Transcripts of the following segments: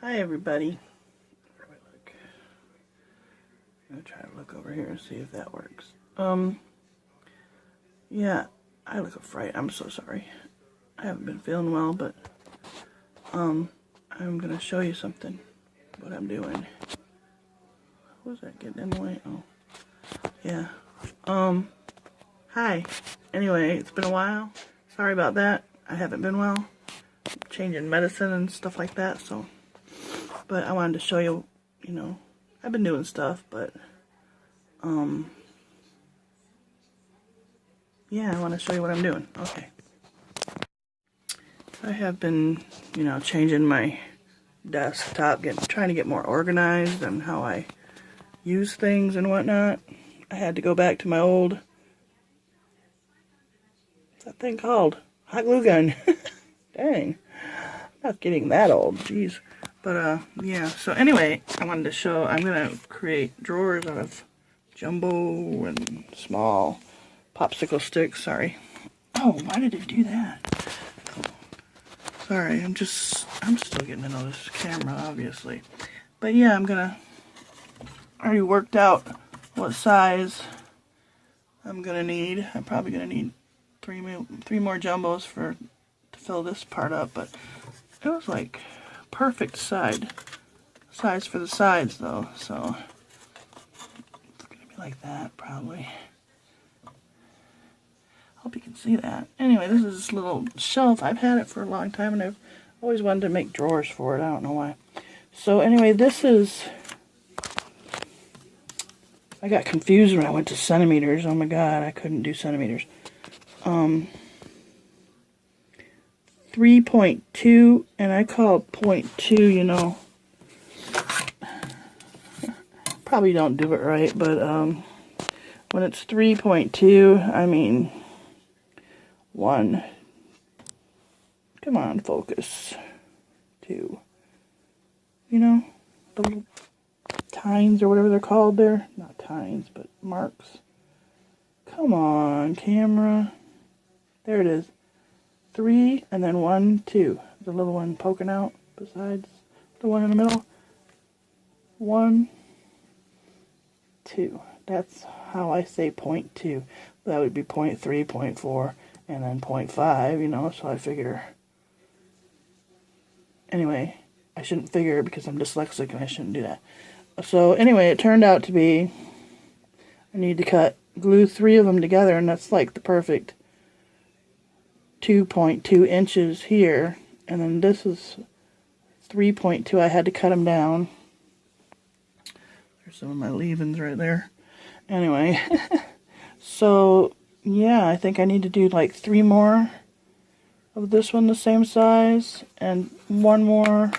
Hi everybody. I'm gonna try to look over here and see if that works. Yeah, I look a fright. I'm so sorry. I haven't been feeling well, but I'm gonna show you something. What I'm doing. What was that getting in the way? Oh, yeah. Hi. Anyway, it's been a while. Sorry about that. I haven't been well. Changing medicine and stuff like that. So, but I wanted to show you. You know, I've been doing stuff, but yeah, I want to show you what I'm doing. Okay. I have been, you know, changing my desktop, trying to get more organized and how I use things and whatnot. I had to go back to my old, what's that thing called? Hot glue gun. Dang. I'm not getting that old, jeez. But, yeah, so anyway, I wanted to show, I'm going to create drawers out of jumbo and small popsicle sticks, sorry. Oh, why did it do that? Sorry, I'm still getting to know this camera, obviously. But yeah, I already worked out what size I'm gonna need. I'm probably gonna need three more jumbos to fill this part up, but it was like perfect size for the sides though, so it's gonna be like that probably. Hope you can see that. Anyway, this is this little shelf. I've had it for a long time, and I've always wanted to make drawers for it. I don't know why. So anyway, this is... I got confused when I went to centimeters. Oh my god, I couldn't do centimeters. 3.2, and I call 0.2, you know. Probably don't do it right, but when it's 3.2, I mean... 1. Come on, focus. 2. You know, the little tines or whatever they're called there. Not tines, but marks. Come on, camera. There it is. 3 and then 1, 2. The little one poking out besides the one in the middle. 1, 2. That's how I say 0.2. That would be 0.3, 0.4. And then 0.5, you know, so I figure... Anyway, I shouldn't figure because I'm dyslexic and I shouldn't do that. So anyway, it turned out to be... I need to glue 3 of them together, and that's like the perfect 2.2 inches here. And then this is 3.2. I had to cut them down. There's some of my leavings right there. Anyway, so... yeah, I think I need to do like 3 more of this one the same size, and 1 more,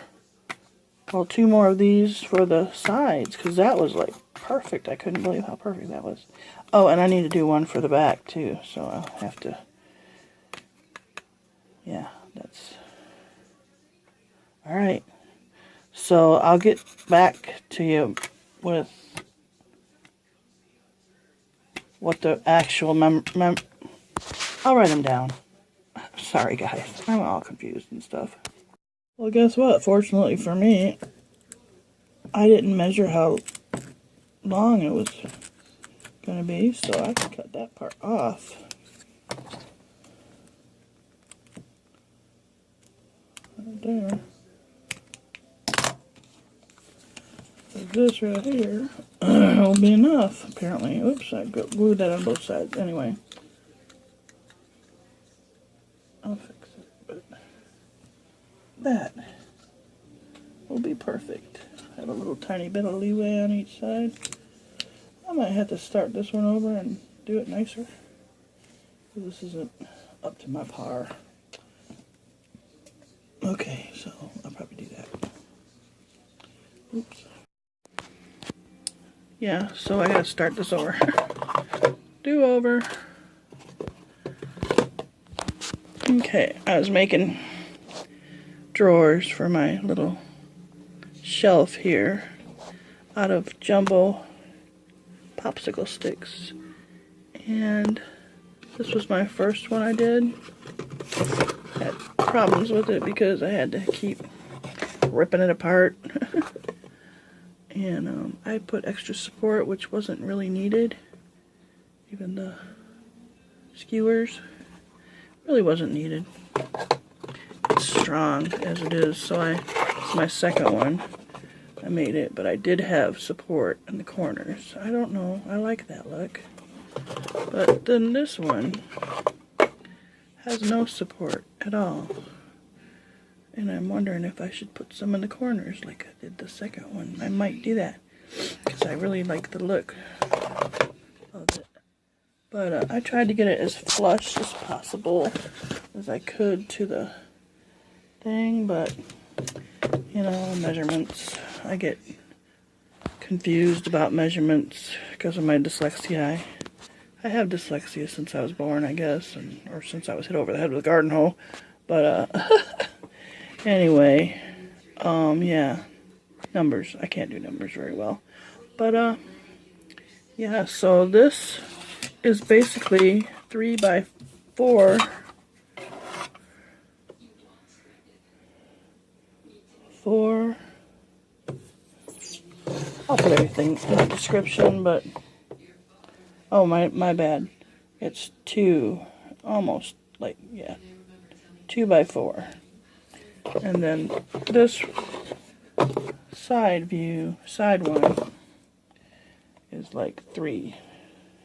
well, 2 more of these for the sides, because that was like perfect. I couldn't believe how perfect that was. Oh, and I need to do 1 for the back too, so I'll have to, yeah, that's, alright. So I'll get back to you with what the actual I'll write them down. Sorry guys, I'm all confused and stuff. Well, guess what? Fortunately for me, I didn't measure how long it was gonna be, so I can cut that part off. Right there. This right here will be enough, apparently. Oops, I glued that on both sides. Anyway, I'll fix it, but that will be perfect. I have a little tiny bit of leeway on each side. I might have to start this one over and do it nicer. This isn't up to my par. Okay, so I'll probably do that. Oops. Yeah, so I gotta start this over. Do over. Okay, I was making drawers for my little shelf here out of jumbo popsicle sticks. And this was my first one I did. Had problems with it because I had to keep ripping it apart. And I put extra support, which wasn't really needed. Even the skewers really wasn't needed. It's strong as it is, so it's my second one. I made it, but I did have support in the corners. I don't know, I like that look. But then this one has no support at all. And I'm wondering if I should put some in the corners like I did the second one. I might do that, because I really like the look of it. But I tried to get it as flush as possible as I could to the thing, but you know, measurements. I get confused about measurements because of my dyslexia. I have dyslexia since I was born, I guess, or since I was hit over the head with a garden hoe. But anyway, yeah, numbers. I can't do numbers very well. But yeah, so this is basically 3 by 4. 4. I'll put everything in the description, but oh, my bad. It's 2, almost like, yeah, 2 by 4. And then this side one is like 3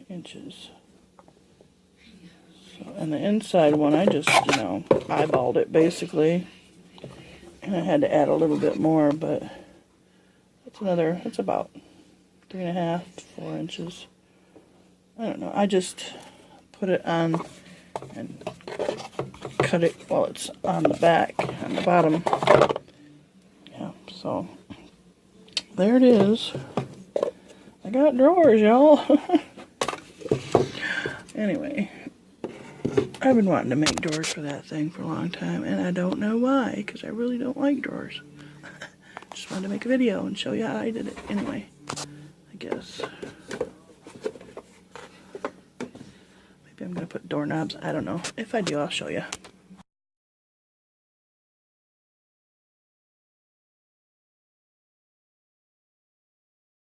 inches. So, and the inside one, I just, you know, eyeballed it basically. And I had to add a little bit more, but it's about 3.5, 4 inches. I don't know. I just put it on and cut it while it's on the back, on the bottom. Yeah, so there it is. I got drawers, y'all. Anyway, I've been wanting to make drawers for that thing for a long time, and I don't know why, because I really don't like drawers. Just wanted to make a video and show you how I did it. Anyway, I guess. Maybe I'm going to put doorknobs. I don't know. If I do, I'll show you.